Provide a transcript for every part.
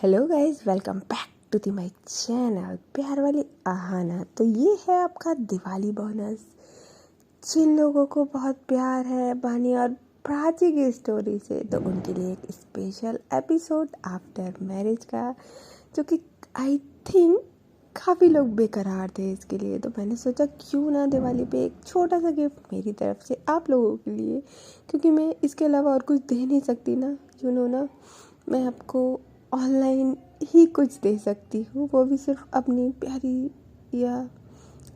Hello guys, welcome back to the my channel प्यार वाली आहाना। तो ये है आपका दिवाली बोनस। जिन लोगों को बहुत प्यार है बानी और प्राची की स्टोरी से, तो उनके लिए एक स्पेशल एपिसोड आफ्टर मैरिज का, जो कि आई थिंक काफ़ी लोग बेकरार थे इसके लिए। तो मैंने सोचा क्यों ना दिवाली पे एक छोटा सा गिफ्ट मेरी तरफ से आप लोगों के लिए, क्योंकि मैं इसके अलावा और कुछ दे नहीं सकती ना। ना मैं आपको ऑनलाइन ही कुछ दे सकती हूँ, वो भी सिर्फ अपनी प्यारी, या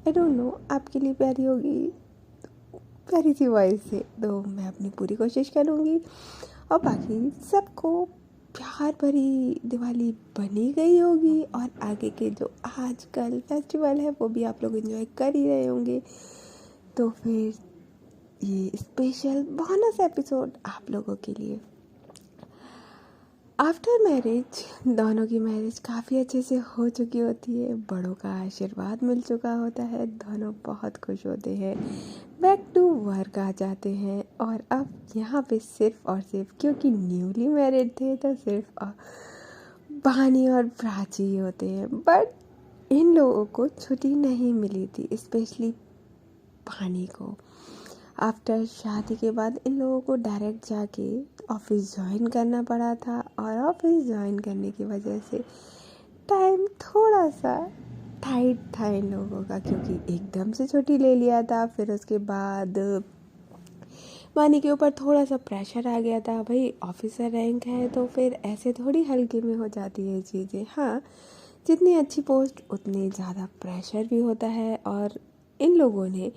आई डोंट नो आपके लिए प्यारी होगी, प्यारी सी वॉइस से। तो मैं अपनी पूरी कोशिश करूँगी और बाकी सबको प्यार भरी दिवाली बनी गई होगी, और आगे के जो आजकल फेस्टिवल है वो भी आप लोग एंजॉय कर ही रहे होंगे। तो फिर ये स्पेशल बोनस एपिसोड आप लोगों के लिए। आफ्टर मैरिज दोनों की मैरिज काफ़ी अच्छे से हो चुकी होती है, बड़ों का आशीर्वाद मिल चुका होता है, दोनों बहुत खुश होते हैं, बैक टू वर्क आ जाते हैं। और अब यहाँ पे सिर्फ और सिर्फ, क्योंकि न्यूली मैरिड थे, तो सिर्फ बहानी और प्राची होते हैं। बट इन लोगों को छुट्टी नहीं मिली थी, स्पेशली बहानी को। आफ्टर शादी के बाद इन लोगों को डायरेक्ट जाके ऑफिस ज्वाइन करना पड़ा था, और ऑफिस ज्वाइन करने की वजह से टाइम थोड़ा सा टाइट था इन लोगों का, क्योंकि एकदम से छुट्टी ले लिया था। फिर उसके बाद वानी के ऊपर थोड़ा सा प्रेशर आ गया था, भाई ऑफिसर रैंक है तो फिर ऐसे थोड़ी हल्के में हो जाती है चीज़ें। हाँ, जितनी अच्छी पोस्ट उतनी ज़्यादा प्रेशर भी होता है। और इन लोगों ने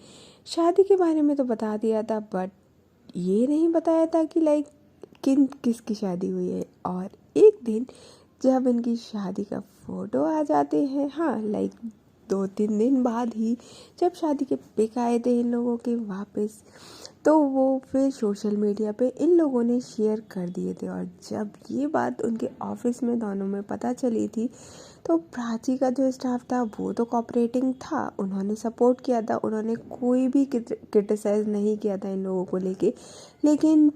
शादी के बारे में तो बता दिया था, बट ये नहीं बताया था कि किसकी शादी हुई है। और एक दिन जब इनकी शादी का फ़ोटो आ जाते हैं, हाँ 2-3 दिन बाद ही जब शादी के पिक आए थे इन लोगों के वापस, तो वो फिर सोशल मीडिया पे इन लोगों ने शेयर कर दिए थे। और जब ये बात उनके ऑफिस में दोनों में पता चली थी, तो प्राची का जो स्टाफ था वो तो कोऑपरेटिंग था, उन्होंने सपोर्ट किया था, उन्होंने कोई भी क्रिटिसाइज नहीं किया था इन लोगों को लेके। लेकिन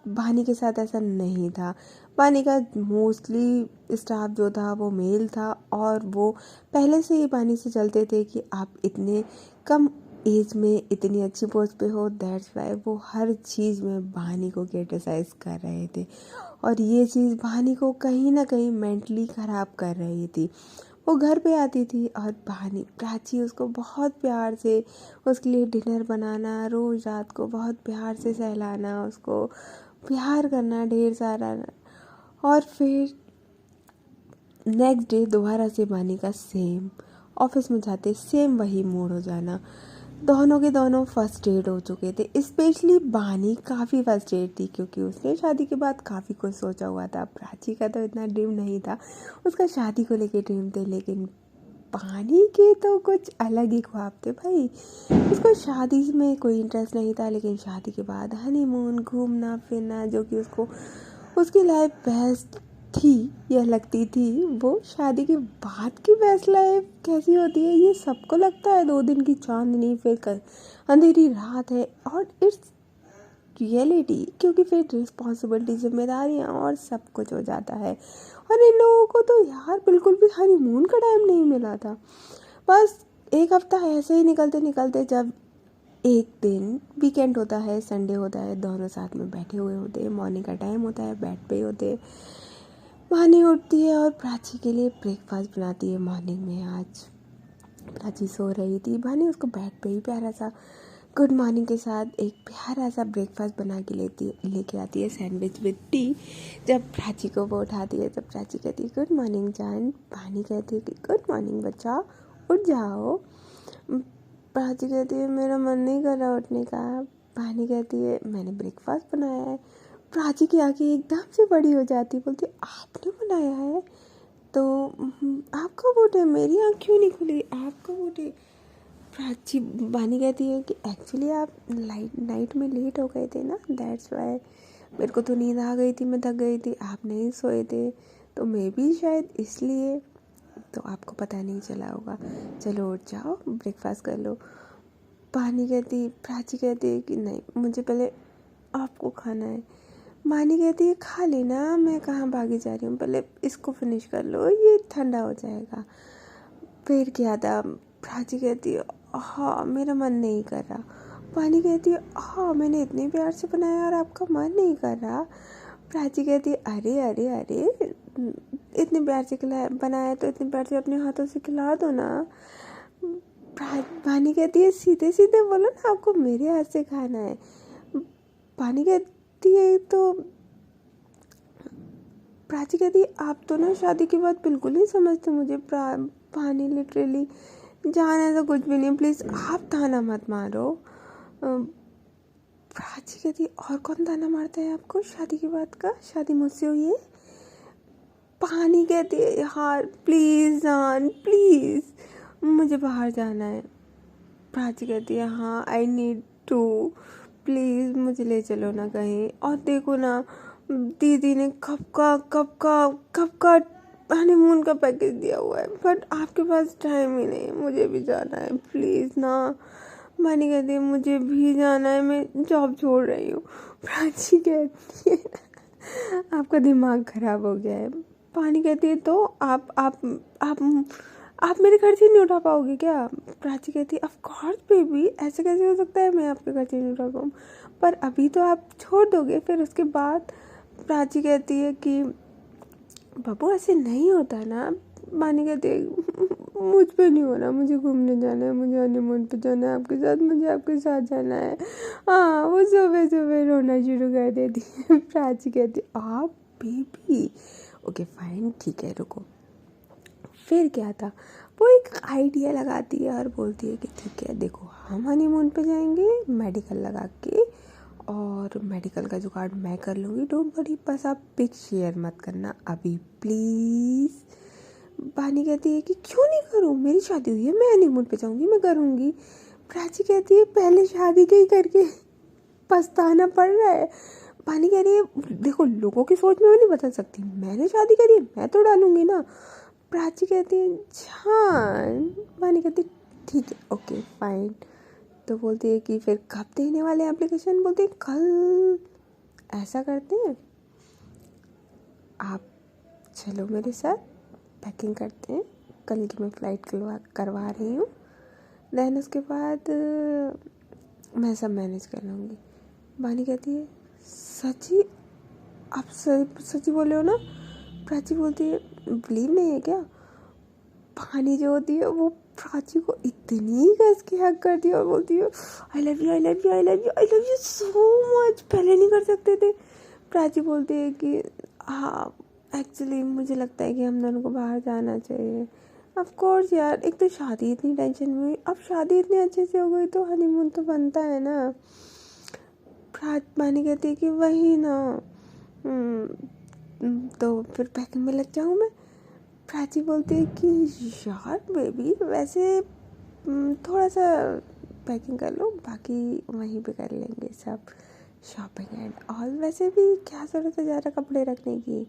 बानी के साथ ऐसा नहीं था। बानी का मोस्टली स्टाफ जो था वो मेल था, और वो पहले से ही बानी से चलते थे कि आप इतने कम एज में इतनी अच्छी पोस्ट पे हो, दैट्स वाई वो हर चीज़ में बानी को क्रिटिसाइज कर रहे थे। और ये चीज़ बानी को कहीं ना कहीं मेंटली ख़राब कर रही थी। वो घर पे आती थी और प्राची उसको बहुत प्यार से, उसके लिए डिनर बनाना, रोज़ रात को बहुत प्यार से सहलाना, उसको प्यार करना ढेर सारा। और फिर नेक्स्ट डे दोबारा से बानी का सेम, ऑफिस में जाते सेम वही मूड हो जाना। दोनों के दोनों फर्स्ट एड हो चुके थे, स्पेशली बानी काफ़ी फर्स्ट एड थी, क्योंकि उसने शादी के बाद काफ़ी कुछ सोचा हुआ था। प्राची का तो इतना ड्रीम नहीं था, उसका शादी को लेके ड्रीम थे, लेकिन बानी के तो कुछ अलग ही ख्वाब थे भाई। उसको शादी में कोई इंटरेस्ट नहीं था, लेकिन शादी के बाद हनीमून, घूमना फिरना, जो कि उसको उसकी लाइफ बेस्ट थी या लगती थी, वो शादी के बाद की बेस्ट लाइफ कैसी होती है ये सबको लगता है। 2 दिन की चांदनी, फिर अंधेरी रात है, और इट्स रियलिटी, क्योंकि फिर रिस्पॉन्सिबिलिटी, जिम्मेदारियाँ और सब कुछ हो जाता है। और इन लोगों को तो यार बिल्कुल भी हनीमून का टाइम नहीं मिला था। बस एक हफ्ता ऐसे ही निकलते निकलते, जब एक दिन वीकेंड होता है, संडे होता है, दोनों साथ में बैठे हुए होते हैं, मॉर्निंग का टाइम होता है, बेड पे होते हैं। वानी उठती है और प्राची के लिए ब्रेकफास्ट बनाती है। मॉर्निंग में आज प्राची सो रही थी, वानी उसको बेड पे ही प्यारा सा गुड मॉर्निंग के साथ एक प्यारा सा ब्रेकफास्ट बना के लेके आती है, सैंडविच विद टी। जब प्राची को वो उठाती है, तब प्राची कहती है गुड मॉर्निंग जान। वानी कहती है कि गुड मॉर्निंग बच्चा, उठ जाओ। प्राची कहती है मेरा मन नहीं कर रहा उठने का। वानी कहती है मैंने ब्रेकफास्ट बनाया है। प्राची की आंखें एकदम से बड़ी हो जाती, बोलती आपने बनाया है? तो आप कब उठे? मेरी आँख क्यों नहीं खुली? आप कब उठे? प्राची बानी कहती है कि एक्चुअली आप नाइट में लेट हो गए थे ना, दैट्स वाई। मेरे को तो नींद आ गई थी, मैं थक गई थी, आप नहीं सोए थे, तो मे बी शायद इसलिए, तो आपको पता नहीं चला होगा। चलो उठ जाओ, ब्रेकफास्ट कर लो। प्राची कहती है कि नहीं, मुझे पहले आपको खाना है। मानी कहती है खा लेना, मैं कहाँ भागी जा रही हूँ, पहले इसको फिनिश कर लो, ये ठंडा हो जाएगा। फिर क्या था, प्राची कहती है हाँ मेरा मन नहीं कर रहा। पानी कहती है हाँ मैंने इतने प्यार से बनाया और आपका मन नहीं कर रहा। प्राची कहती है अरे अरे अरे, इतने प्यार से खिलाया बनाया तो इतने प्यार से अपने हाथों से खिला दो ना। पानी कहती है सीधे सीधे बोलो ना आपको मेरे हाथ से खाना है। पानी कहती है तो प्राची कहती है आप तो ना शादी की बात बिल्कुल नहीं समझते मुझे। पानी लिटरली जान ऐसा कुछ भी नहीं, प्लीज़ आप ताना मत मारो। प्राची कहती है और कौन ताना मारता है आपको शादी की बात का, शादी मुझसे हुई है। पानी कहती है यार प्लीज़ जान प्लीज़ मुझे बाहर जाना है। प्राची कहती है हाँ आई नीड टू, प्लीज़ मुझे ले चलो ना कहीं। और देखो ना दीदी ने कब का हनीमून का पैकेज दिया हुआ है, बट आपके पास टाइम ही नहीं, मुझे भी जाना है प्लीज़ ना। मानी कहती है मुझे भी जाना है, मैं जॉब छोड़ रही हूँ। प्राची कहती है आपका दिमाग खराब हो गया है। पानी कहती है तो आप मेरे खर्चे नहीं उठा पाओगे क्या। प्राची कहती है ऑफ कोर्स बेबी, ऐसे कैसे हो सकता है मैं आपके खर्चे नहीं उठा पाऊँ, पर अभी तो आप छोड़ दोगे फिर उसके बाद। प्राची कहती है कि बाबू ऐसे नहीं होता ना। मानी कहती है मुझ पे नहीं हो रहा, मुझे घूमने जाना है, मुझे हनीमून पे जाना है आपके साथ, मुझे आपके साथ जाना है। हाँ वो सुबह सुबह रोना शुरू कर देती है। प्राची कहती है आप बेबी, ओके फाइन ठीक है रुको। फिर क्या था, वो एक आइडिया लगाती है और बोलती है कि ठीक है देखो हम हनीमून पे जाएंगे मेडिकल लगा के, और मेडिकल का जुगाड़ मैं कर लूँगी, डोंट वरी, बस आप पिक शेयर मत करना अभी प्लीज़। पानी कहती है कि क्यों नहीं करूँ, मेरी शादी हुई है, मैं हनीमून पे जाऊँगी, मैं करूँगी। प्राची कहती है पहले शादी के ही करके पछताना पड़ रहा है। पानी कह रही है देखो लोगों की सोच में मैं नहीं बदल सकती, मैंने शादी करी है मैं तो डालूँगी ना। प्राची कहती है जान। पानी कहती ठीक है ओके फाइन। तो बोलती है कि फिर कब देने वाले एप्लीकेशन। बोलती है कल। ऐसा करते हैं आप चलो मेरे साथ, पैकिंग करते हैं, कल की मैं फ़्लाइट करवा रही हूँ, देन उसके बाद मैं सब मैनेज कर लूँगी। बानी कहती है सच्ची आप सच्ची बोले हो ना। प्राची बोलती है बिलीव नहीं है क्या। पानी जो होती है वो प्राची को इतनी कस के हक करती है और बोलती है I love you I love you I love you I love you so much, पहले नहीं कर सकते थे। प्राची बोलती है कि हाँ एक्चुअली मुझे लगता है कि हम दोनों को बाहर जाना चाहिए। ऑफ कोर्स यार, एक तो शादी इतनी टेंशन में हुई, अब शादी इतने अच्छे से हो गई तो हनीमून तो बनता है ना। पानी कहती है कि वही ना। तो फिर पैकिंग में लग जाऊँ मैं। प्राची बोलती है कि यार बेबी वैसे थोड़ा सा पैकिंग कर लो, बाकी वहीं पे कर लेंगे सब शॉपिंग एंड ऑल। वैसे भी क्या ज़रूरत है ज़्यादा कपड़े रखने की,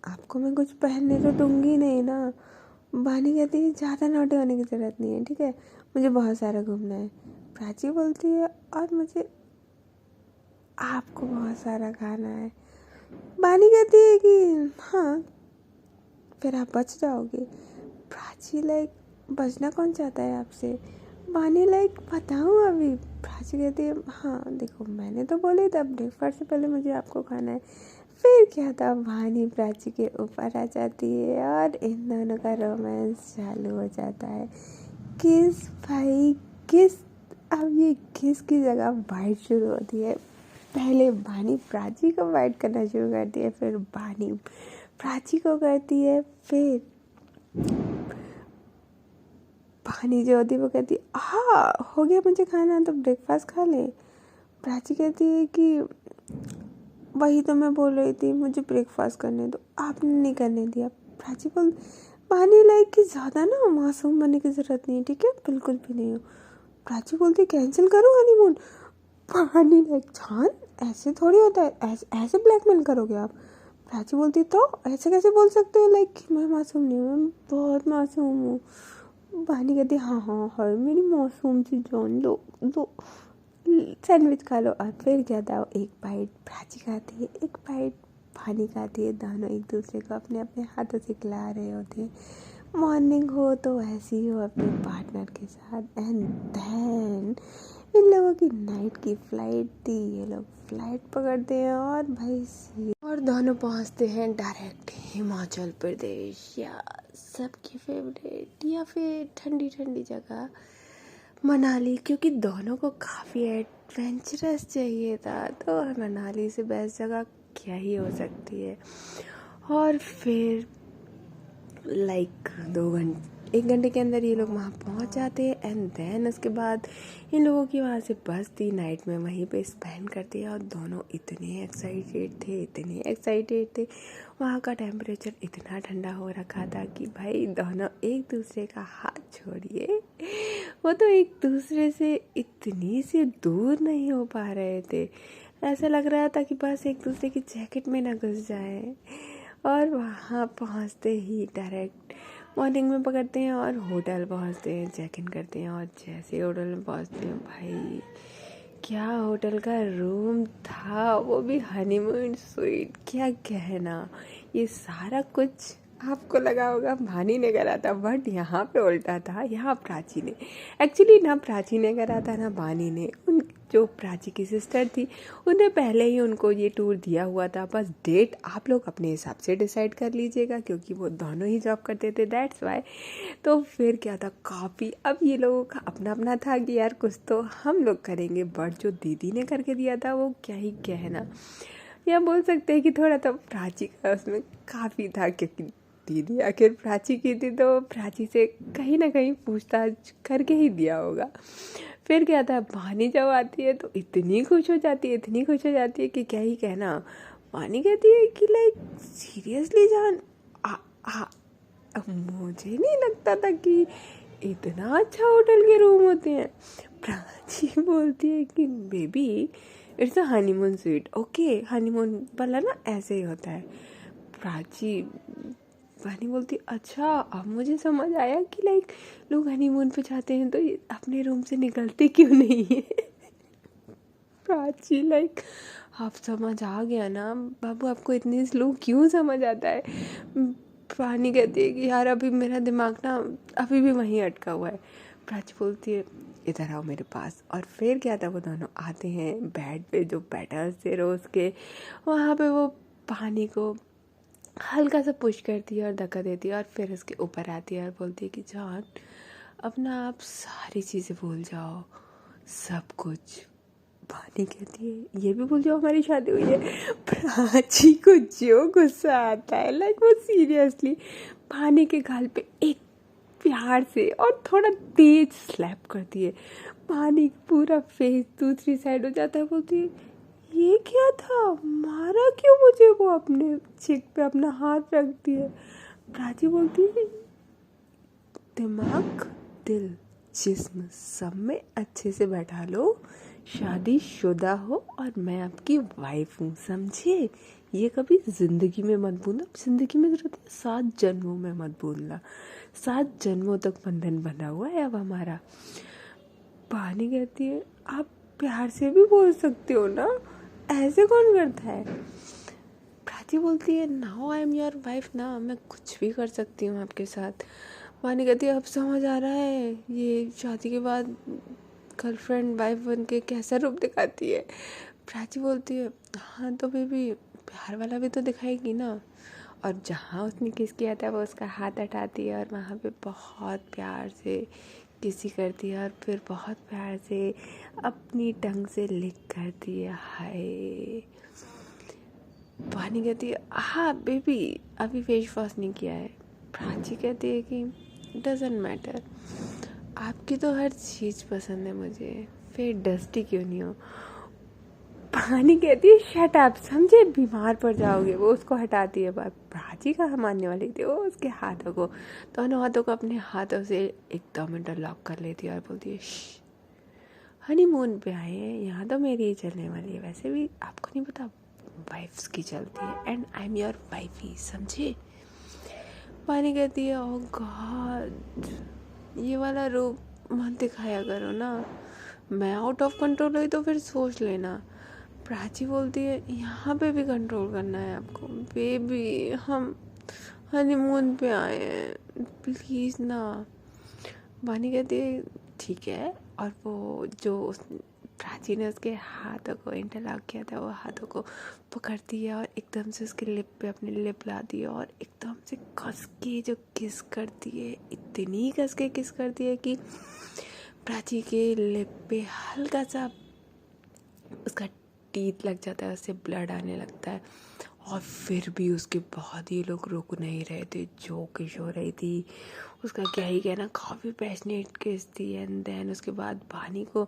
आपको मैं कुछ पहनने तो दूंगी नहीं ना। बानी कहती है ज़्यादा नोटे होने की ज़रूरत नहीं है ठीक है, मुझे बहुत सारा घूमना है। प्राची बोलती है और मुझे आपको बहुत सारा खाना है। बानी कहती है कि हाँ फिर आप बच जाओगे। प्राची लाइक बचना कौन चाहता है आपसे। बानी लाइक बताऊँ अभी। प्राची कहती है हाँ देखो मैंने तो बोले था ब्रेकफास्ट से पहले मुझे आपको खाना है। फिर क्या था, वानी प्राची के ऊपर आ जाती है और इन दोनों का रोमांस चालू हो जाता है। किस भाई किस, अब ये किस की जगह बाइट शुरू होती है। पहले वानी प्राची को बाइट करना शुरू करती है, फिर वानी प्राची को करती है, फिर वानी जो होती है वो कहती है हाँ हो गया मुझे खाना तो ब्रेकफास्ट खा ले। प्राची कहती है कि वही तो मैं बोल रही थी मुझे ब्रेकफास्ट करने दो, आपने नहीं करने दिया। प्राची बोल पानी लाइक कि ज़्यादा ना मासूम बनने की ज़रूरत नहीं है ठीक है, बिल्कुल भी नहीं हो। प्राची बोलती कैंसिल करो हनीमून। पानी लाइक जान ऐसे थोड़ी होता है, ऐसे ब्लैकमेल करोगे आप। प्राची बोलती तो ऐसे कैसे बोल सकते हो लाइक मैं मासूम नहीं हूँ, मैं बहुत मासूम हूँ। पानी कहती हाँ हाँ हाँ मेरी मासूम सी जान लो दो। सैंडविच खा लो। और फिर क्या था, एक बाइट प्राची खाती है, एक बाइट पानी खाती है। दोनों एक दूसरे को अपने अपने हाथों से खिला रहे होते हैं। मॉर्निंग हो तो ऐसी ही हो अपने पार्टनर के साथ। एंड देन इन लोगों की नाइट की फ्लाइट थी। ये लोग फ्लाइट पकड़ते हैं और और दोनों पहुंचते हैं डायरेक्ट हिमाचल प्रदेश, या सबकी फेवरेट या फिर ठंडी ठंडी जगह मनाली, क्योंकि दोनों को काफ़ी एडवेंचरस चाहिए था। तो मनाली से बेस्ट जगह क्या ही हो सकती है। और फिर लाइक 1 घंटे के अंदर ये लोग वहाँ पहुँच जाते हैं। एंड देन उसके बाद इन लोगों की वहाँ से बस थी, नाइट में वहीं पे स्पेंड करती है। और दोनों इतने एक्साइटेड थे। वहाँ का टेम्परेचर इतना ठंडा हो रखा था कि भाई दोनों एक दूसरे का हाथ छोड़िए, वो तो एक दूसरे से इतनी सी दूर नहीं हो पा रहे थे। ऐसा लग रहा था कि बस एक दूसरे की जैकेट में ना घुस जाए। और वहाँ पहुँचते ही डायरेक्ट मॉर्निंग में पकड़ते हैं और होटल पहुँचते हैं, चेक इन करते हैं। और जैसे होटल में पहुँचते हैं, भाई क्या होटल का रूम था, वो भी हनीमून स्वीट, क्या कहना। ये सारा कुछ आपको लगा होगा भानी ने करा था, बट यहाँ पे उल्टा था। यहाँ प्राची ने, एक्चुअली ना प्राची ने करा था ना भानी ने। उन जो प्राची की सिस्टर थी उन्हें पहले ही उनको ये टूर दिया हुआ था। बस डेट आप लोग अपने हिसाब से डिसाइड कर लीजिएगा, क्योंकि वो दोनों ही जॉब करते थे, दैट्स वाई। तो फिर क्या था, काफ़ी अब ये लोगों का अपना अपना था कि यार कुछ तो हम लोग करेंगे, बट जो दीदी ने करके दिया था वो क्या ही कहना। या बोल सकते हैं कि थोड़ा तो प्राची का उसमें काफ़ी था, क्योंकि दीदी आखिर प्राची की थी तो प्राची से कहीं ना कहीं पूछताछ करके ही दिया होगा। फिर क्या था, वानी जब आती है तो इतनी खुश हो जाती है कि क्या ही कहना। वानी कहती है कि लाइक सीरियसली जान, अब मुझे नहीं लगता था कि इतना अच्छा होटल के रूम होते हैं। प्राची बोलती है कि baby it's a honeymoon sweet, okay honeymoon वाला ना ऐसे ही होता है। प्राची वानी बोलती अच्छा, अब मुझे समझ आया कि लाइक लोग हनीमून पे जाते हैं तो अपने रूम से निकलते क्यों नहीं है। प्राची लाइक आप समझ आ गया ना बाबू, आपको इतनी स्लो क्यों समझ आता है। पानी कहती है कि यार अभी मेरा दिमाग ना अभी भी वहीं अटका हुआ है। प्राची बोलती है इधर आओ मेरे पास। और फिर क्या था, वो दोनों आते हैं बेड पे, जो पेटल्स थे रोज़ के, वहाँ पे वो पानी को हल्का सा पुश करती है और धक्का देती है। और फिर उसके ऊपर आती है और बोलती है कि जान अब ना आप सारी चीज़ें भूल जाओ, सब कुछ। पानी कहती है ये भी भूल जाओ हमारी शादी हुई है। प्राची को जो गुस्सा आता है, लाइक वो सीरियसली पानी के गाल पे एक प्यार से और थोड़ा तेज स्लैप करती है। पानी पूरा फेस दूसरी साइड हो जाता है। बोलती है ये क्या था, मारा क्यों मुझे। वो अपने चिक पे अपना हाथ रखती है। प्राची बोलती है दिमाग दिल जिस्म सब में अच्छे से बैठा लो, शादीशुदा हो और मैं आपकी वाइफ हूँ, समझे। ये कभी ज़िंदगी में मत भूलना, ज़िंदगी में ज़रूरत है 7 जन्मों में मत भूलना। 7 जन्मों तक बंधन बना हुआ है अब हमारा। पानी कहती है आप प्यार से भी बोल सकते हो ना, ऐसे कौन करता है। प्राची बोलती है now I am your wife ना, मैं कुछ भी कर सकती हूँ आपके साथ। पानी कहती है अब समझ आ रहा है ये शादी के बाद गर्लफ्रेंड वाइफ बन के कैसा रूप दिखाती है। प्राची बोलती है हाँ तो बेबी प्यार वाला भी तो दिखाएगी ना। और जहाँ उसने किस किया था वो उसका हाथ हटाती है और वहाँ पे बहुत प्यार से किसी करती है। और फिर बहुत प्यार से अपनी टंग से लिक करती है। हाय। पानी कहती है हाँ बेबी अभी फेस वॉश नहीं किया है। प्राची कहती है कि डजेंट मैटर, आपकी तो हर चीज़ पसंद है मुझे, फिर डस्टी क्यों नहीं हो। पानी कहती है शट अप, समझे बीमार पड़ जाओगे। वो उसको हटाती है। बात प्राची कहाँ मानने वाली थी, वो उसके हाथों को, दोनों हाथों को अपने हाथों से एकदम इंटरलॉक कर लेती है और बोलती है हनीमून पे आए हैं, यहाँ तो मेरी ही चलने वाली है, वैसे भी आपको नहीं पता वाइफ्स की चलती है and I am your wife ही, समझे। पानी कहती है ओह गॉड ये वाला रूप मत दिखाया करो ना, मैं आउट ऑफ कंट्रोल हुई तो फिर सोच लेना। प्राची बोलती है यहाँ पे भी कंट्रोल करना है आपको? बेबी हम हनीमून पे आए हैं, प्लीज़ ना। वानी कहती है ठीक है। और वो जो प्राची ने उसके हाथों को इंटरलॉक किया था, वो हाथों को पकड़ती है और एकदम से उसके लिप पे अपनी लिप लाती है और एकदम से कस के जो किस करती है, इतनी कस के किस करती है कि प्राची के लिप पे हल्का सा उसका टीथ लग जाता है, उससे ब्लड आने लगता है। और फिर भी उसके बाद ये लोग रुक नहीं रहे थे, जो किस हो रही थी। उसका क्या ही कहना, काफ़ी पैशनेट किस थी। एंड देन उसके बाद वानी को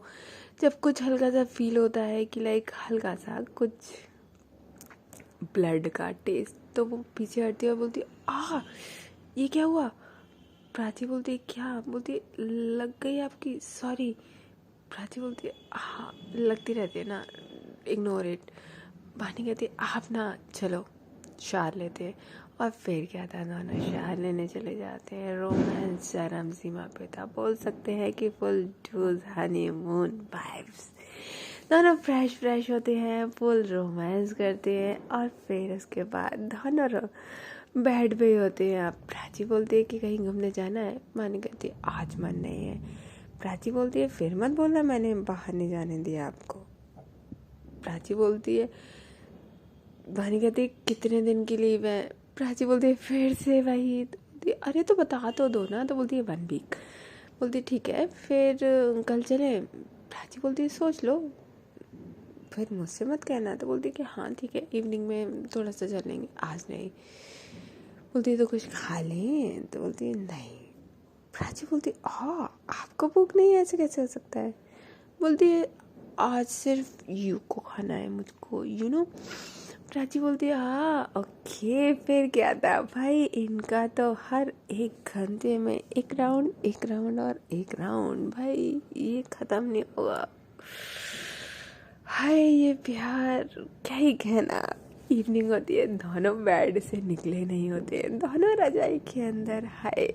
जब कुछ हल्का सा फील होता है कि लाइक हल्का सा कुछ ब्लड का टेस्ट, तो वो पीछे हटती है और बोलती है आ ये क्या हुआ? प्राची बोलती है क्या? बोलती है लग गई आपकी, सॉरी। प्राची बोलती है हाँ लगती रहती है ना, इग्नोर इट। वानी कहती है आप ना चलो शार लेते हैं। और फिर क्या था, दोनों शार लेने चले जाते हैं। रोमांस चरम सीमा पे था, बोल सकते हैं कि फुल डोज हनीमून वाइब्स। दोनों फ्रेश होते हैं, फुल रोमांस करते हैं और फिर उसके बाद दोनों बेड पे ही होते हैं। प्राची बोलती है कि कहीं घूमने जाना है? वानी कहती है आज मन नहीं है। प्राची बोलती है फिर मत बोलना मैंने बाहर नहीं जाने दिया आपको। प्राची बोलती है, वानी कहती है कितने दिन की लीव है? प्राची बोलती है फिर से वही। तो बोलती है अरे तो बता तो दो ना। तो बोलती है 1 वीक। बोलती है ठीक है फिर कल चलें? प्राची बोलती है सोच लो, फिर मुझसे मत कहना। तो बोलती है कि हाँ ठीक है इवनिंग में थोड़ा सा चलेंगे, आज नहीं। बोलती है तो कुछ खा लें? तो बोलती है नहीं। प्राची बोलती है आपको भूख नहीं है, ऐसे कैसे हो सकता है? बोलती है आज सिर्फ यू को खाना है मुझको, यू नो। प्राची बोलती है हाँ ओके। फिर क्या था भाई, इनका तो हर 1 घंटे में एक राउंड और एक राउंड, भाई ये ख़त्म नहीं होगा। हाय ये प्यार, क्या ही कहना। इवनिंग होती है, दोनों बेड से निकले नहीं होते, दोनों रजाई के अंदर। हाय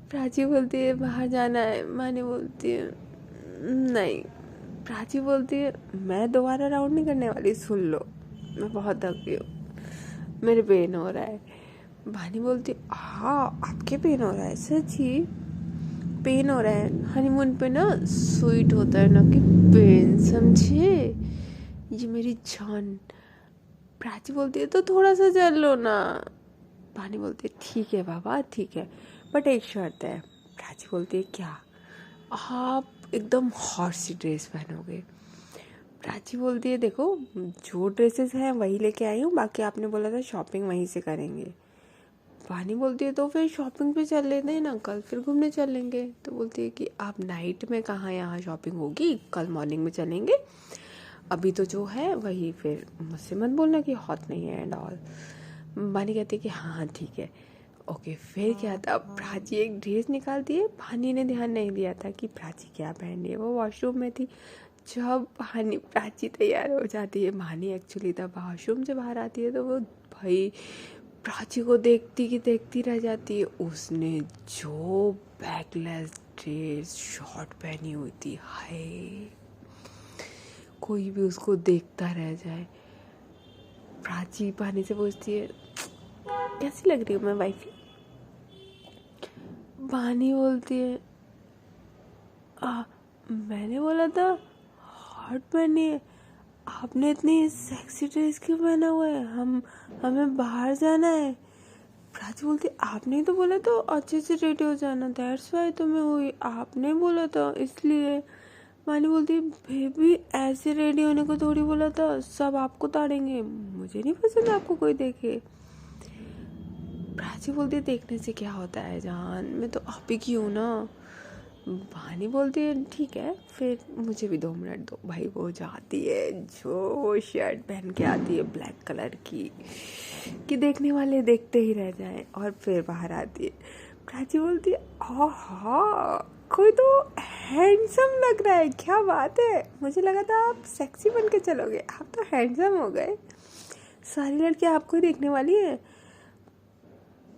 प्राची बोलती है बाहर जाना है। मानी बोलती है नहीं। प्राची बोलती है मैं दोबारा राउंड नहीं करने वाली, सुन लो मैं बहुत थक गई हूँ, मेरे पेन हो रहा है। वानी बोलती है हाँ आपके पेन हो रहा है? सच्ची पेन हो रहा है? हनीमून पे ना स्वीट होता है ना कि पेन, समझे? ये मेरी जान। प्राची बोलती है तो थोड़ा सा चल लो ना। वानी बोलती है ठीक है बाबा ठीक है, बट एक शर्त है। प्राची बोलती है क्या? आप एकदम हॉट सी ड्रेस पहनोगे। प्राची बोलती है देखो जो ड्रेसेस हैं वही लेके आई हूँ, बाकी आपने बोला था शॉपिंग वहीं से करेंगे। वानी बोलती है तो फिर शॉपिंग पे चल लेते हैं ना, कल फिर घूमने चलेंगे। तो बोलती है कि आप नाइट में कहाँ यहाँ शॉपिंग होगी, कल मॉर्निंग में चलेंगे, अभी तो जो है वही। फिर मुझसे मत बोलना कि हॉट नहीं है एंड ऑल। वानी कहती है कि हाँ ठीक है ओके। फिर क्या था, प्राची एक ड्रेस निकालती है। वानी ने ध्यान नहीं दिया था कि प्राची क्या पहन रही है, वो वॉशरूम में थी। जब प्राची तैयार हो जाती है, वानी एक्चुअली तब वॉशरूम से बाहर आती है, तो वो भाई प्राची को देखती कि देखती रह जाती है। उसने जो बैकलेस ड्रेस शॉर्ट पहनी हुई थी, हाय कोई भी उसको देखता रह जाए। प्राची वानी से पूछती है कैसी लग रही हूँ मैं वाइफी? वानी बोलती है मैंने बोला था हॉट पहनी है, आपने इतनी सेक्सी ड्रेस क्यों पहना हुआ है? हमें बाहर जाना है। प्राची बोलती आपने ही तो बोला तो अच्छे से रेडी हो जाना, दैट्स वाई तो मैं हुई, आपने बोला था इसलिए। वानी बोलती बेबी ऐसे रेडी होने को थोड़ी बोला था, सब आपको ताड़ेंगे, मुझे नहीं पसंद आपको कोई देखे। प्राची बोलती देखने से क्या होता है जान, मैं तो आप ही की हूँ ना। वानी बोलती है ठीक है फिर मुझे भी 2 मिनट दो। भाई वो जाती है, जो शर्ट पहन के आती है ब्लैक कलर की कि देखने वाले देखते ही रह जाएं, और फिर बाहर आती है। प्राची बोलती है आहा कोई तो हैंडसम लग रहा है, क्या बात है, मुझे लगा था आप सेक्सी बन के चलोगे, आप तो हैंडसम हो गए, सारी लड़कियां आपको ही देखने वाली है।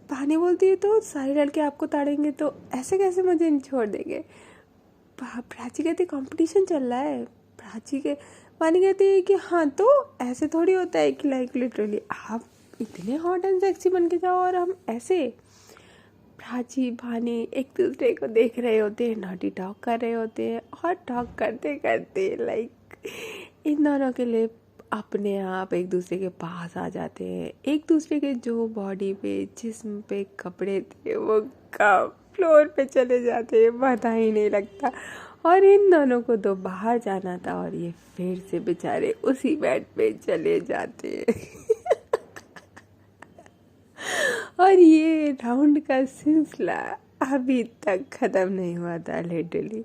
वानी बोलती है तो सारी लड़के आपको ताड़ेंगे तो ऐसे कैसे मुझे छोड़ देंगे? प्राची कहती कंपटीशन चल रहा है। प्राची के वानी कहती है कि हाँ तो ऐसे थोड़ी होता है कि लाइक लिटरली आप इतने हॉट एंड सेक्सी बन के जाओ और हम ऐसे। प्राची वानी एक दूसरे को देख रहे होते हैं, नॉटी टॉक कर रहे होते हैं और टॉक करते करते लाइक इन दोनों के लिए अपने आप एक दूसरे के पास आ जाते हैं। एक दूसरे के जो बॉडी पे जिस्म पे कपड़े थे वो कब फ्लोर पे चले जाते हैं पता ही नहीं लगता। और इन दोनों को तो बाहर जाना था और ये फिर से बेचारे उसी बेड पे चले जाते हैं। और ये राउंड का सिलसिला अभी तक ख़त्म नहीं हुआ था। लिटरली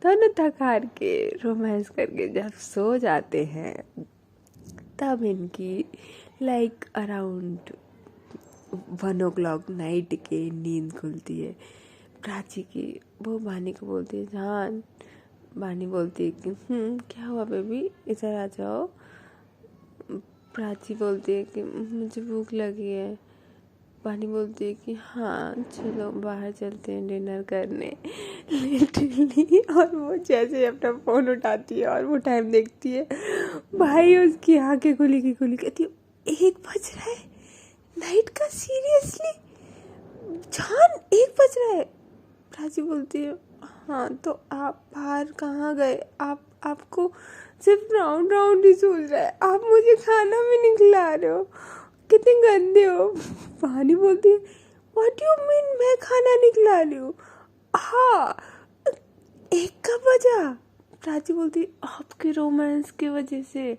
दोनों थक हार के रोमांस करके जब सो जाते हैं तब इनकी लाइक अराउंड 1 o'clock नाइट के नींद खुलती है। प्राची की वो बानी को बोलती है जान। बानी बोलती है कि क्या हुआ बेबी, इधर आ जाओ। प्राची बोलती है कि मुझे भूख लगी है। बानी बोलती है कि हाँ चलो बाहर चलते हैं डिनर करने। लिटरली और वो जैसे अपना फ़ोन उठाती है और वो टाइम देखती है, भाई उसकी आंखें खुली की खुली, कहती है 1 बज रहा है नाइट का, सीरियसली जान 1 बज रहा है। प्राची बोलती है हाँ तो आप बाहर कहाँ गए, आपको सिर्फ राउंड राउंड ही सोच रहा है, आप मुझे खाना भी नहीं खिला रहे हो, कितने गंदे हो। पानी बोलती है व्हाट यू मीन मैं खाना नहीं खिला रही हूँ, हाँ 1 कब बजा। प्राची बोलती आपके रोमांस की वजह से।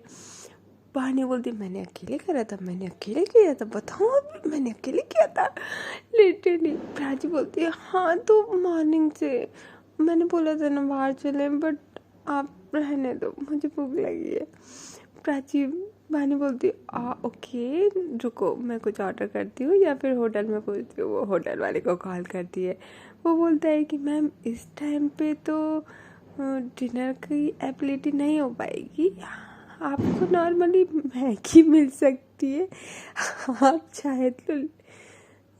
पानी बोलती मैंने अकेले करा था, मैंने अकेले किया था, बताओ अभी मैंने अकेले किया था। लिटरली प्राची बोलती है हाँ तो मॉर्निंग से मैंने बोला था ना बाहर चले, बट आप रहने दो मुझे भूख लगी है। प्राची वानी बोलती ओके रुको मैं कुछ ऑर्डर करती हूँ या फिर होटल में पूछती हूँ। वो होटल वाले को कॉल करती है। वो बोलता है कि मैम इस टाइम पे तो डिनर की एबिलिटी नहीं हो पाएगी, आपको नॉर्मली मैगी मिल सकती है, आप चाहे तो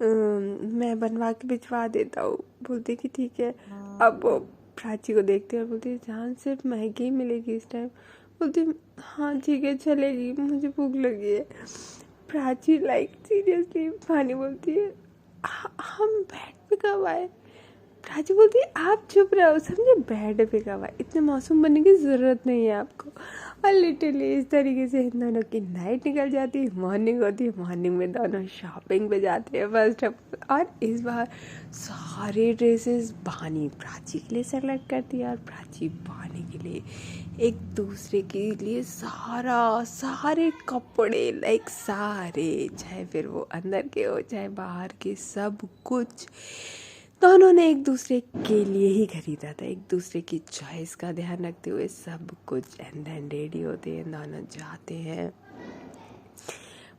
मैं बनवा के भिजवा देता हूँ। बोलती कि ठीक है। अब वो प्राची को देखते हैं और बोलती है जान सिर्फ मैगी ही मिलेगी इस टाइम। बोलती हाँ ठीक है चलेगी, मुझे भूख लगी है। प्राची लाइक सीरियसली पानी बोलती है हम बेड पे कब आए। प्राची बोलती है आप चुप रहो, समझे बेड पे कब आए, इतने मासूम बनने की ज़रूरत नहीं है आपको। और लिटरली इस तरीके से इन दोनों की नाइट निकल जाती है, मॉर्निंग होती है। मॉर्निंग में दोनों शॉपिंग पे जाते हैं फर्स्ट ऑफ। और इस बार सारे ड्रेसेस बानी प्राची के लिए सेलेक्ट करती है और प्राची बानी के लिए, एक दूसरे के लिए सारे कपड़े लाइक सारे, चाहे फिर वो अंदर के हो चाहे बाहर के, सब कुछ दोनों ने एक दूसरे के लिए ही खरीदा था, एक दूसरे की चॉइस का ध्यान रखते हुए सब कुछ। एंड देन रेडी होते हैं, दोनों जाते हैं,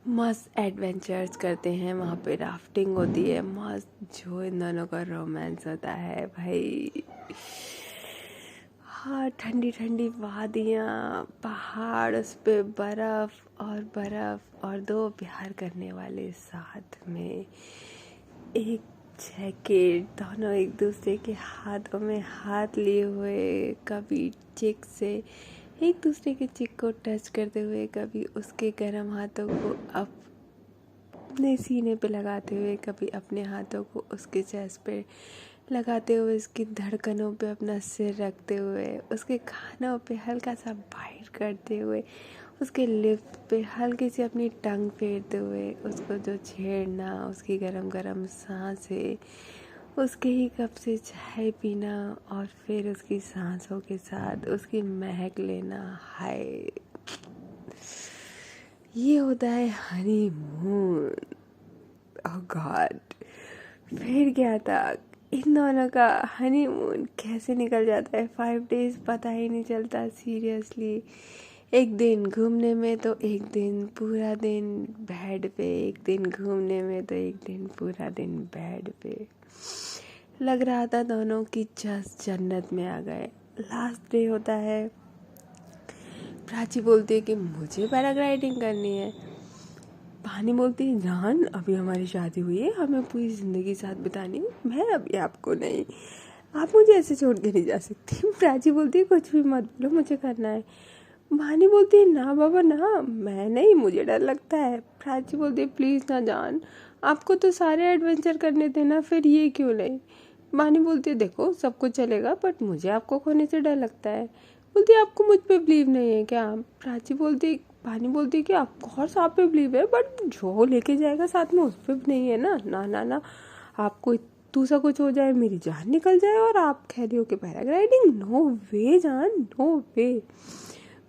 मस्त एडवेंचर्स करते हैं, वहाँ पे राफ्टिंग होती है, मस्त जो इन दोनों का रोमांस होता है भाई। हाँ ठंडी ठंडी वादियाँ, पहाड़, उस पे बर्फ़ और 2 प्यार करने वाले साथ में, एक जैकेट, दोनों एक दूसरे के हाथों में हाथ लिए हुए, कभी चिक से एक दूसरे के चिक को टच करते हुए, कभी उसके गर्म हाथों को अपने सीने पे लगाते हुए, कभी अपने हाथों को उसके चेस्ट पे लगाते हुए, उसकी धड़कनों पे अपना सिर रखते हुए, उसके कानों पे हल्का सा बाइट करते हुए, उसके लिप पे हल्की सी अपनी टंग फेरते हुए, उसको जो छेड़ना, उसकी गरम गरम सांसें, उसके ही कप से चाय पीना और फिर उसकी सांसों के साथ उसकी महक लेना। हाय ये होता है हनीमून। ओह गॉड, फिर क्या था, इन दोनों का हनीमून कैसे निकल जाता है 5 days पता ही नहीं चलता। सीरियसली एक दिन घूमने में तो एक दिन पूरा दिन बेड पे, एक दिन घूमने में तो एक दिन पूरा दिन बेड पे। लग रहा था दोनों की जस्ट जन्नत में आ गए। लास्ट डे होता है, प्राची बोलती है कि मुझे पैराग्लाइडिंग करनी है। पानी बोलती है जान अभी हमारी शादी हुई है, हमें पूरी ज़िंदगी साथ बितानी है, मैं अभी आपको नहीं। आप मुझे ऐसे छोड़ के नहीं जा सकती। प्राची बोलती है कुछ भी मत बोलो, मुझे करना है। वानी बोलती है ना बाबा ना, मैं नहीं, मुझे डर लगता है। प्राची बोलती है प्लीज़ ना जान, आपको तो सारे एडवेंचर करने थे ना, फिर ये क्यों नहीं। वानी बोलती है देखो सब कुछ चलेगा, बट मुझे आपको खोने से डर लगता है। बोलती है आपको मुझ पे बिलीव नहीं है क्या। प्राची बोलती, वानी बोलती है कि ऑफकोर्स आप पे बिलीव है, बट जो लेके जाएगा साथ में उस पर भी नहीं है ना। ना ना ना, आपको दूसरा कुछ हो जाए, मेरी जान निकल जाए और आप कह रही हो कि पैराग्लाइडिंग, नो वे जान, नो वे।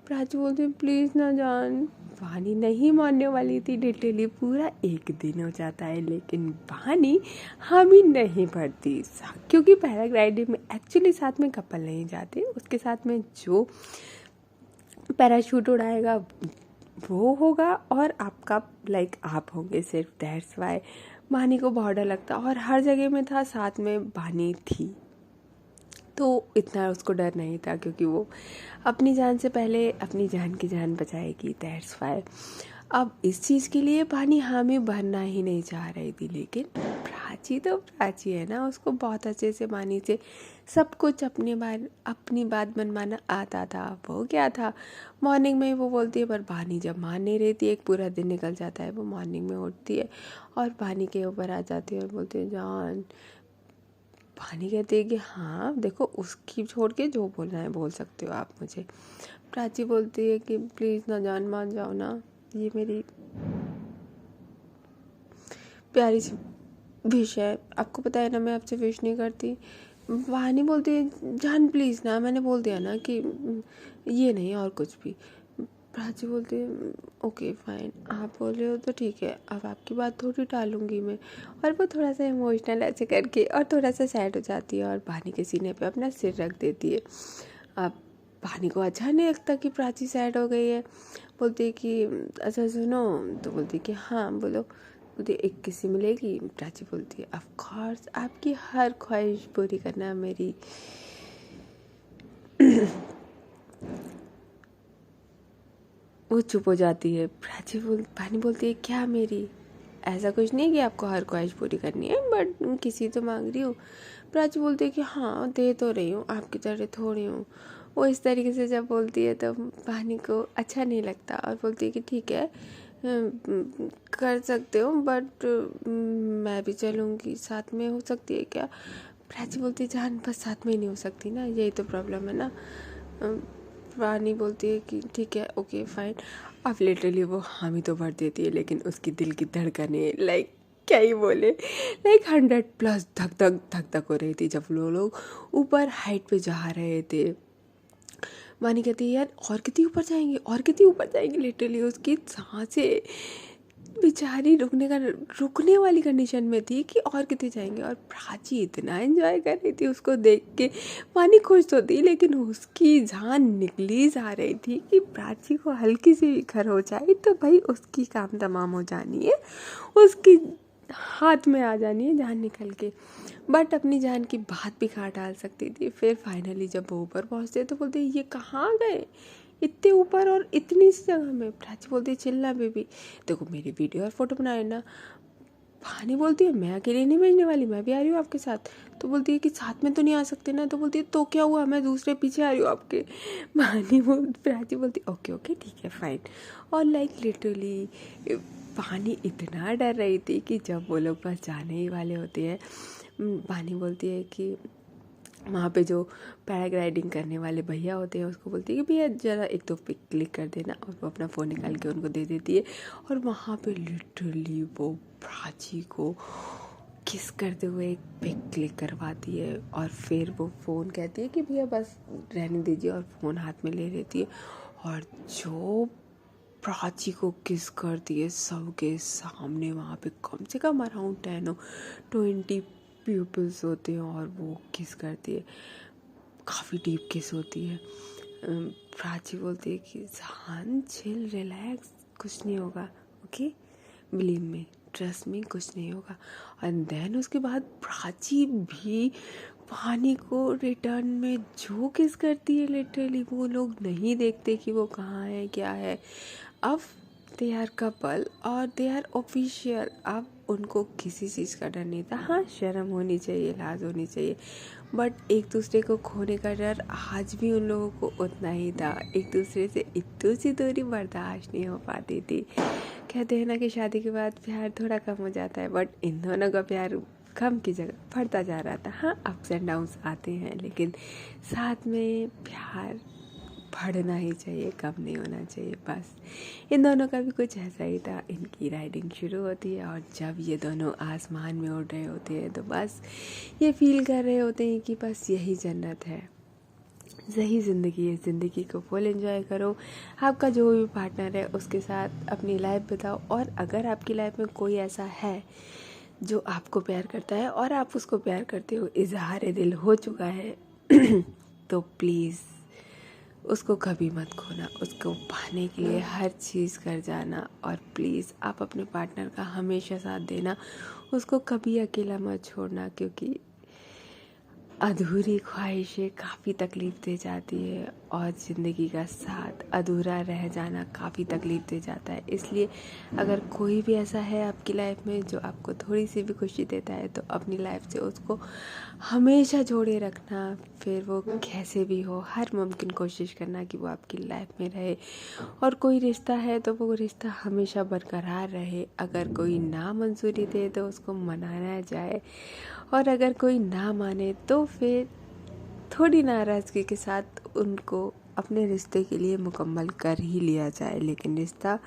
प्राची बोलती प्लीज़ ना जान। वानी नहीं मानने वाली थी। लिटरली पूरा एक दिन हो जाता है, लेकिन वानी हामी नहीं भरती, क्योंकि पैराग्लाइडिंग में एक्चुअली साथ में कपल नहीं जाते, उसके साथ में जो पैराशूट उड़ाएगा वो होगा और आपका आप होंगे सिर्फ, दैट्स वाई वानी को बहुत डर लगता। और हर जगह में था, साथ में वानी थी तो इतना उसको डर नहीं था, क्योंकि वो अपनी जान से पहले अपनी जान की जान बचाएगी, दैट्स वाई। अब इस चीज़ के लिए वानी हामी भरना ही नहीं चाह रही थी, लेकिन प्राची तो प्राची है ना, उसको बहुत अच्छे से वानी से सब कुछ अपनी बात मनवाना आता था। वो क्या था, मॉर्निंग में वो बोलती है, पर वानी जब मान नहीं रहती, एक पूरा दिन निकल जाता है, वो मॉर्निंग में उठती है और वानी के ऊपर आ जाती है और बोलती है जान। वानी कहती है कि हाँ देखो, उसकी छोड़ के जो बोलना है बोल सकते हो आप मुझे। प्राची बोलती है कि प्लीज़ ना जान, मान जाओ ना, ये मेरी प्यारी सी विश है, आपको पता है ना मैं आपसे विश नहीं करती। वानी बोलती है जान प्लीज़ ना, मैंने बोल दिया ना कि ये नहीं और कुछ भी। प्राची बोलती है ओके फाइन, आप बोल रहे हो तो ठीक है, अब आपकी बात थोड़ी टालूंगी मैं। और वो थोड़ा सा इमोशनल ऐसे करके और थोड़ा सा सैड हो जाती है और वानी के सीने पे अपना सिर रख देती है। अब वानी को अच्छा नहीं लगता कि प्राची सैड हो गई है। बोलती है कि अच्छा सुनो, तो बोलती है कि हाँ बोलो। बोलती एक किसी मिलेगी। प्राची बोलती है ऑफ कोर्स, आपकी हर ख्वाहिश पूरी करना मेरी वो चुप हो जाती है। वानी बोलती है क्या मेरी, ऐसा कुछ नहीं कि आपको हर ख्वाहिश पूरी करनी है, बट किसी तो मांग रही हूँ। प्राची बोलती है कि हाँ दे तो रही हूँ, आपकी तरह थोड़ी हूँ। वो इस तरीके से जब बोलती है तो वानी को अच्छा नहीं लगता और बोलती है कि ठीक है कर सकते हो, बट मैं भी चलूँगी, साथ में हो सकती है क्या। प्राची बोलती है जान बस साथ में ही नहीं हो सकती ना, यही तो प्रॉब्लम है ना। वानी बोलती है कि ठीक है ओके फाइन। अब लिटरली वो हामी तो भर देती है, लेकिन उसकी दिल की धड़कने क्या ही बोले, 100+ धक धक धक धक हो रही थी जब वो लोग ऊपर हाइट पे जा रहे थे। वानी कहती है यार और कितनी ऊपर जाएंगे, और कितनी ऊपर जाएंगे। लिटरली उसकी सांसें बेचारी रुकने वाली कंडीशन में थी कि और कितने जाएंगे। और प्राची इतना एंजॉय कर रही थी उसको देख के। वानी खुश तो थी, लेकिन उसकी जान निकली जा रही थी कि प्राची को हल्की सी भी खर हो जाए तो भाई उसकी काम तमाम हो जानी है, उसकी हाथ में आ जानी है जान निकल के। बट अपनी जान की बात भी कहाँ टाल सकती थी। फिर फाइनली जब वो ऊपर पहुँचते तो बोलते ये कहाँ गए इतने ऊपर और इतनी सी जगह में। प्राची बोलती है चिल्ला बेबी, देखो मेरी वीडियो और फोटो बनाए ना। वानी बोलती है मैं अकेले नहीं भेजने वाली, मैं भी आ रही हूँ आपके साथ। तो बोलती है कि साथ में तो नहीं आ सकते ना। तो बोलती है तो क्या हुआ, मैं दूसरे पीछे आ रही हूँ आपके। प्राची बोलती ओके ओके ठीक है फाइन। और लिटरली वानी इतना डर रही थी कि जब वो लोग बस जाने ही वाले होते हैं, वानी बोलती है कि वहाँ पे जो पैराग्लाइडिंग करने वाले भैया होते हैं उसको बोलती है कि भैया ज़रा एक तो पिक क्लिक कर देना, और वो अपना फ़ोन निकाल के उनको दे देती है। और वहाँ पे लिटरली वो प्राची को किस करते हुए एक पिक क्लिक करवाती है। और फिर वो फ़ोन कहती है कि भैया बस रहने दीजिए, और फ़ोन हाथ में ले लेती है। और जो प्राची को किस करती है सबके सामने, वहाँ पे कम से कम अराउंड 10-20 पीपल्स होते हैं, और वो किस करती है, काफ़ी डीप किस होती है। प्राची बोलती है कि जान चिल रिलैक्स, कुछ नहीं होगा, okay believe me, trust me, कुछ नहीं होगा। एंड देन उसके बाद प्राची भी वानी को रिटर्न में जो किस करती है, लिटरली वो लोग नहीं देखते कि वो कहाँ है क्या है। अब दे आर कपल और दे आर ऑफिशियल। अब उनको किसी चीज़ का डर नहीं था। हाँ, शर्म होनी चाहिए, लाज होनी चाहिए, बट एक दूसरे को खोने का डर आज भी उन लोगों को उतना ही था। एक दूसरे से इतनी सी दूरी बर्दाश्त नहीं हो पाती थी। कहते हैं ना कि शादी के बाद प्यार थोड़ा कम हो जाता है, बट इन दोनों का प्यार कम की जगह बढ़ता जा रहा था। हाँ, अप्स एंड डाउन्स आते हैं, लेकिन साथ में प्यार बढ़ना ही चाहिए, कम नहीं होना चाहिए। बस इन दोनों का भी कुछ ऐसा ही था। इनकी राइडिंग शुरू होती है और जब ये दोनों आसमान में उड़ रहे होते हैं तो बस ये फील कर रहे होते हैं कि बस यही जन्नत है, यही ज़िंदगी है। ज़िंदगी को फुल एंजॉय करो। आपका जो भी पार्टनर है उसके साथ अपनी लाइफ बिताओ, और अगर आपकी लाइफ में कोई ऐसा है जो आपको प्यार करता है और आप उसको प्यार करते हो, इजहार दिल हो चुका है तो प्लीज़ उसको कभी मत खोना। उसको पाने के लिए हर चीज़ कर जाना, और प्लीज़ आप अपने पार्टनर का हमेशा साथ देना। उसको कभी अकेला मत छोड़ना, क्योंकि अधूरी ख्वाहिशें काफ़ी तकलीफ़ दे जाती है और ज़िंदगी का साथ अधूरा रह जाना काफ़ी तकलीफ़ दे जाता है। इसलिए अगर कोई भी ऐसा है आपकी लाइफ में जो आपको थोड़ी सी भी खुशी देता है, तो अपनी लाइफ से उसको हमेशा जोड़े रखना। फिर वो कैसे भी हो, हर मुमकिन कोशिश करना कि वो आपकी लाइफ में रहे। और कोई रिश्ता है तो वो रिश्ता हमेशा बरकरार रहे। अगर कोई ना मंजूरी दे तो उसको मनाना जाए, और अगर कोई ना माने तो फिर थोड़ी नाराज़गी के साथ उनको अपने रिश्ते के लिए मुकम्मल कर ही लिया जाए। लेकिन रिश्ता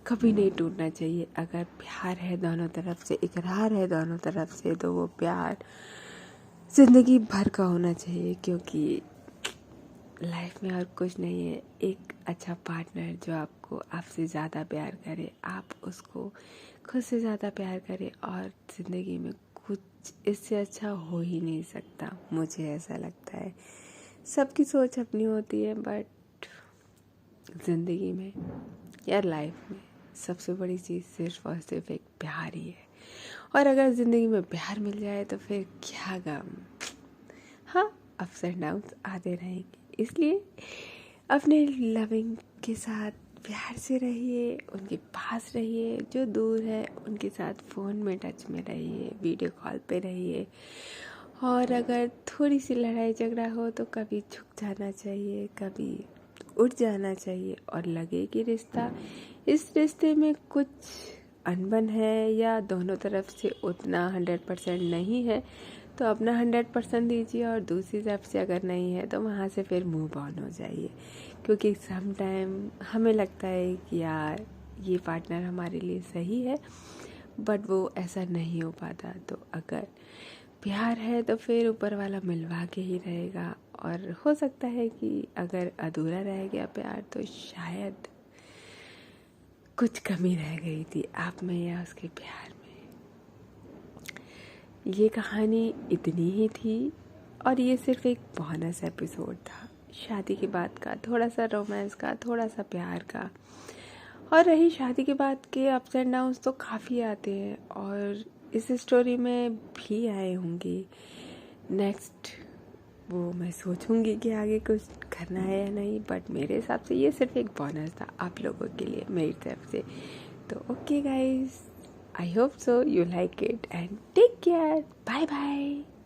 कभी नहीं टूटना चाहिए। अगर प्यार है दोनों तरफ से, इकरार है दोनों तरफ से, तो वो प्यार ज़िंदगी भर का होना चाहिए। क्योंकि लाइफ में और कुछ नहीं है, एक अच्छा पार्टनर जो आपको आपसे ज़्यादा प्यार करे, आप उसको खुद से ज़्यादा प्यार करें, और ज़िंदगी में कुछ इससे अच्छा हो ही नहीं सकता। मुझे ऐसा लगता है। सबकी सोच अपनी होती है, बट ज़िंदगी में या लाइफ में सबसे बड़ी चीज़ सिर्फ और सिर्फ एक प्यार ही है। और अगर ज़िंदगी में प्यार मिल जाए तो फिर क्या गम। हाँ, अप्स एंड डाउन्स आते रहेंगे, इसलिए अपने लविंग के साथ प्यार से रहिए, उनके पास रहिए। जो दूर है उनके साथ फ़ोन में टच में रहिए, वीडियो कॉल पे रहिए। और अगर थोड़ी सी लड़ाई झगड़ा हो तो कभी झुक जाना चाहिए, कभी उठ जाना चाहिए। और लगे कि इस रिश्ते में कुछ अनबन है या दोनों तरफ से उतना 100% नहीं है, तो अपना 100% दीजिए। और दूसरी तरफ से अगर नहीं है तो वहाँ से फिर मूव ऑन हो जाइए। क्योंकि सम टाइम हमें लगता है कि यार ये पार्टनर हमारे लिए सही है, बट वो ऐसा नहीं हो पाता। तो अगर प्यार है तो फिर ऊपर वाला मिलवा के ही रहेगा। और हो सकता है कि अगर अधूरा रह गया प्यार तो शायद कुछ कमी रह गई थी आप में या उसके प्यार में। ये कहानी इतनी ही थी, और ये सिर्फ एक बोनस एपिसोड था शादी के बाद का, थोड़ा सा रोमांस का, थोड़ा सा प्यार का। और रही शादी के बाद के अप्स एंड डाउन्स तो काफ़ी आते हैं, और इस स्टोरी में भी आए होंगे। नेक्स्ट वो मैं सोचूंगी कि आगे कुछ करना है या नहीं, बट मेरे हिसाब से ये सिर्फ एक बोनस था आप लोगों के लिए मेरी तरफ से। तो okay guys, I hope so you like it, and take care. Bye bye.